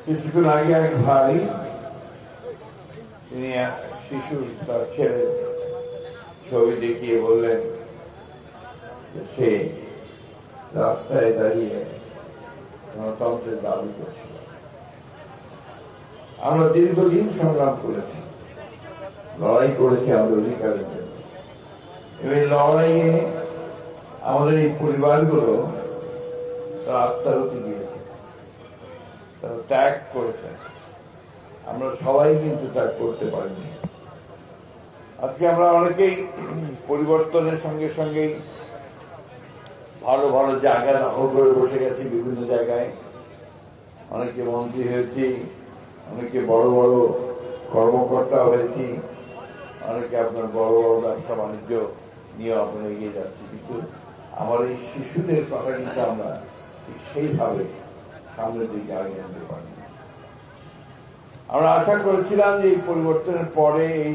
কিছুক্ষণ আগে এক ভাই তিনি শিশু তার ছেলের ছবি দেখিয়ে বললেন সে রাস্তায় দাঁড়িয়ে গণতন্ত্রের দাবি করছিল। আমরা দীর্ঘদিন সংগ্রাম করেছি, লড়াই করেছি আমাদের অধিকারের জন্য। এই লড়াইয়ে আমাদের এই পরিবারগুলো তারা আত্মাহুতি দিয়েছে, তারা ত্যাগ করেছে। আমরা সবাই কিন্তু ত্যাগ করতে পারিনি। আজকে আমরা অনেকেই পরিবর্তনের সঙ্গে সঙ্গেই ভালো ভালো জায়গা দখল করে বসে গেছি, বিভিন্ন জায়গায় অনেকে মন্ত্রী হয়েছি, অনেকে বড় বড় কর্মকর্তা হয়েছি, অনেকে আপনার বড় বড় ব্যবসা বাণিজ্য নিয়ে আপনারা এগিয়ে যাচ্ছি। কিন্তু আমার এই শিশুদের কথা কিন্তু আমরা ঠিক সেইভাবে সামনের দিকে আগে আনতে পারি। আমরা আশা করেছিলাম যে এই পরিবর্তনের পরে এই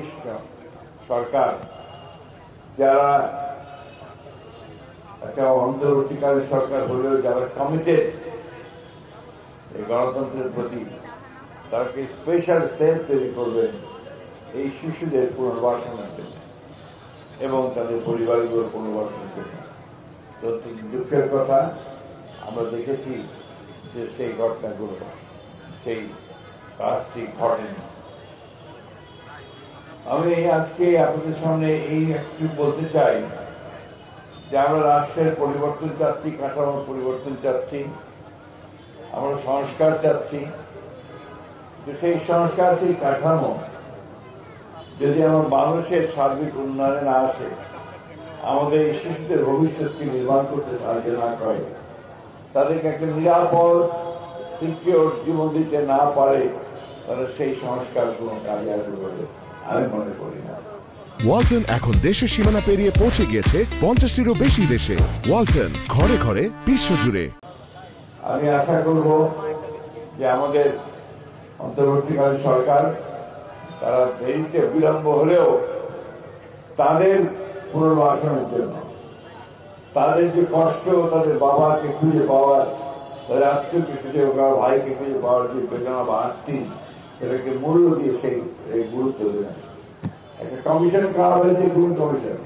সরকার যারা একটা অন্তর্বর্তীকালীন সরকার হলেও যারা কমিটেড এই গণতন্ত্রের প্রতি, তাকে স্পেশাল সেল তৈরি করবেন এই শিশুদের পুনর্বাসনের জন্য এবং তাদের পরিবারগুলোর পুনর্বাসনের জন্য। তো দুঃখের কথা, আমরা দেখেছি যে সেই ঘটনাগুলো, সেই কাজটি ঘটেনি। আমি আজকে আপনাদের সামনে এই একটু বলতে চাই যে আমরা রাষ্ট্রের পরিবর্তন চাচ্ছি, কাঠামোর পরিবর্তন চাচ্ছি, আমরা সংস্কার চাচ্ছি। সেই সংস্কার, সেই কাঠামো যদি আমার মানুষের সার্বিক উন্নয়নে না আসে, আমাদের এই শিশুদের ভবিষ্যৎকে নির্মাণ করতে সাহায্য না করে, তাদেরকে একটা নিরাপদ সিকিউর জীবন দিতে না পারে, তাহলে সেই সংস্কার কোনো কাজে আসবে বলে আমি মনে করি না। ওয়ালটন এখন দেশের সীমানা পেরিয়ে পৌঁছে গিয়েছে 50টিরও বেশি দেশে। ওয়ালটন, ঘরে ঘরে, বিশ্বজুড়ে। আমি আশা করব যে আমাদের অন্তর্বর্তীকালীন সরকার তারা দেরিতে বিলম্ব হলেও তাদের পুনর্বাসনের জন্য, তাদের যে কষ্ট, তাদের বাবাকে খুঁজে পাওয়ার, তাদের আত্মীয়কে খুঁজে পাওয়ার, ভাইকে খুঁজে পাওয়ার যে বেদনা বা আত্মীয়, সেটাকে মূল্য দিয়ে সেই গুরুত্ব দেন। একটা কমিশন করা হয়েছে, গুণ কমিশন।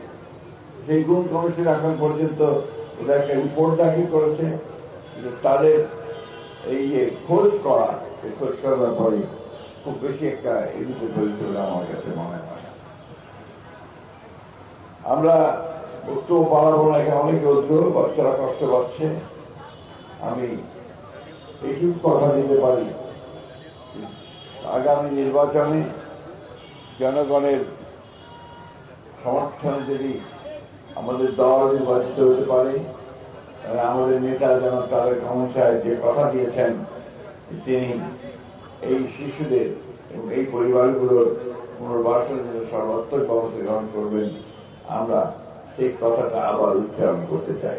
সেই গুণ কমিশন এখন পর্যন্ত ওদের একটা রিপোর্ট দাখিল করেছে, তাদের এই যে খোঁজ করা, এই খোঁজ করার পরে খুব বেশি একটা এদিকে চলছে বলে আমার কাছে মনে হয়। আমরা বক্তব্য পালাবো না, এখানে অনেক রৌদ্র, বাচ্চারা কষ্ট পাচ্ছে। আমি এইটুকু কথা দিতে পারি, আগামী নির্বাচনে জনগণের সমর্থনে যদি আমাদের দল নির্বাচিত হতে পারে, আমাদের নেতা যেন তারেক রহমান সাহেব যে কথা দিয়েছেন, তিনি এই শিশুদের এবং এই পরিবারগুলোর পুনর্বাসনের জন্য সর্বাত্মক ব্যবস্থা গ্রহণ করবেন, আমরা সেই কথাটা আবার উচ্চারণ করতে চাই।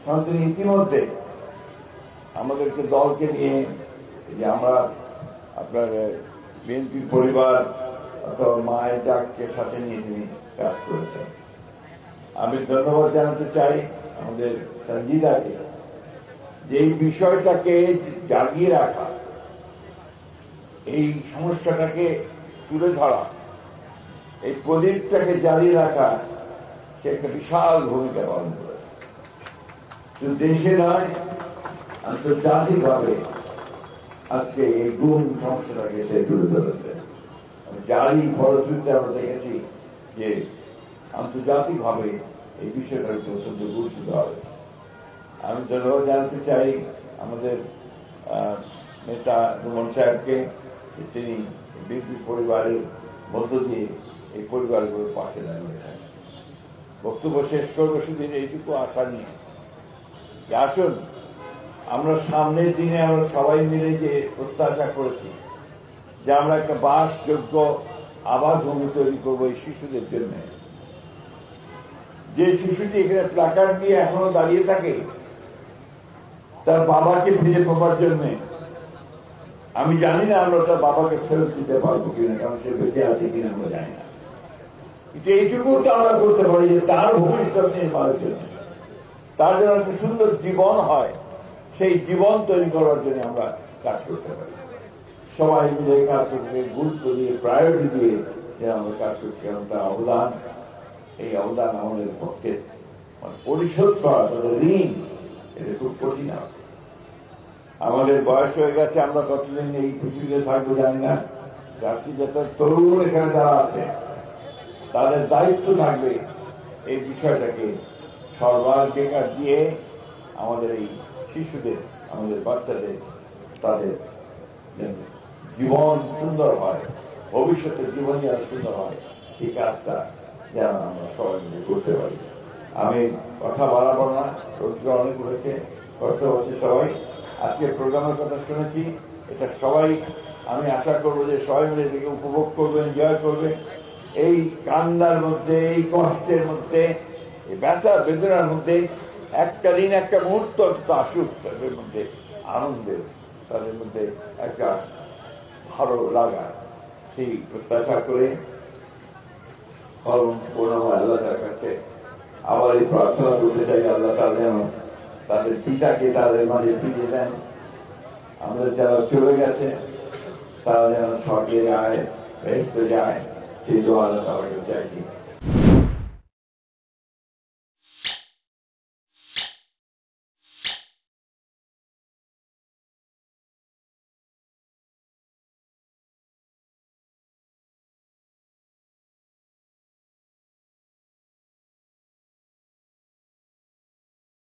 কারণ তিনি ইতিমধ্যে আমাদেরকে দলকে নিয়ে, যে আমরা আপনার বিএনপি পরিবার অথবা মায়ের ডাককে সাথে নিয়ে তিনি কাজ করেছেন। আমি ধন্যবাদ জানাতে চাই আমাদের সঞ্জিদাকে, যে এই বিষয়টাকে জাগিয়ে রাখা, এই সমস্যাটাকে তুলে ধরা, এই প্রদীপটাকে জ্বালিয়ে রাখা, সে একটা বিশাল ভূমিকা পালন করেছে। শুধু দেশে নয়, আন্তর্জাতিকভাবে আজকে এই গুম সমস্যাটাকে সে তুলে ধরেছে। যারই ফলশ্রুতিতে আমরা দেখেছি যে আন্তর্জাতিকভাবে এই বিষয়টার উপর অত্যন্ত গুরুত্ব দেওয়া হয়েছে। আমি ধন্যবাদ জানাতে চাই আমাদের নেতা রুমন সাহেবকে, তিনি বিএনপি পরিবারের মধ্য দিয়ে এই পরিবারগুলোর পাশে দাঁড়িয়েছেন। বক্তব্য শেষ করবো শুধু এইটুকু আশা নিয়ে, আসুন আমরা সামনের দিনে আমরা সবাই মিলে যে প্রত্যাশা করেছি যে আমরা একটা বাসযোগ্য আবাস ভূমি তৈরি করবো এই শিশুদের জন্য। যে শিশুটি এখানে প্ল্যাকার্ড দিয়ে এখনো দাঁড়িয়ে থাকে তার বাবাকে ফিরে পাবার জন্য, আমি জানি না আমরা তার বাবাকে ফেরত দিতে পারবো কিনা, কারণ সে বেঁচে আছে কিনা আমরা জানি না, কিন্তু এইটুকু তো আমরা করতে পারি যে তার ভবিষ্যৎ নির্মাণের জন্য, তার যেন একটা সুন্দর জীবন হয়, সেই জীবন তৈরি করার জন্য আমরা কাজ করতে পারি। সবাই মিলে কাজ করতে গুরুত্ব দিয়ে প্রায়োরিটি দিয়ে যে আমরা কাজ করছি, কারণ তার অবদান, এই অবদান আমাদের পক্ষে মানে পরিশোধ করা, তাদের ঋণ, এটা খুব কঠিন হবে। আমাদের বয়স হয়ে গেছে, আমরা কতদিন এই পৃথিবীতে থাকবো জানি না। জাতি যত তরুণ এখানে যারা আছে তাদের দায়িত্ব থাকবে এই বিষয়টাকে সর্বাধিকার দিয়ে আমাদের এই শিশুদের, আমাদের বাচ্চাদের, তাদের জীবন সুন্দর হয়, ভবিষ্যতের জীবন যেন সুন্দর হয়, এই কাজটা যেন আমরা সবাই মিলে করতে পারি। আমি কথা বাড়াবো না, রোদ্র অনেক হয়েছে, কষ্ট হচ্ছে সবাই। আজকে প্রোগ্রামের কথা শুনেছি, এটা সবাই, আমি আশা করবো যে সবাই মিলে এটাকে উপভোগ করবে, এনজয় করবে। এই কান্নার মধ্যে, এই কষ্টের মধ্যে, এই ব্যথা বেদনার মধ্যে একটা দিন, একটা মুহূর্ত আসুক তাদের মধ্যে আনন্দের, তাদের মধ্যে একটা ভালো লাগা, সেই প্রত্যাশা করে আল্লাহ তার কাছে আবার এই প্রার্থনা করতে চাই, আল্লাহ তারা যেন তাদের পিতাকে তাদের মাঝে ফিরিয়ে দেন। আমাদের যারা চলে গেছে তারা যেন স্বর্গে যায়, বেহেশতে যায়, সেই দোয়া আল্লাহ তাআলাকে চাইছি।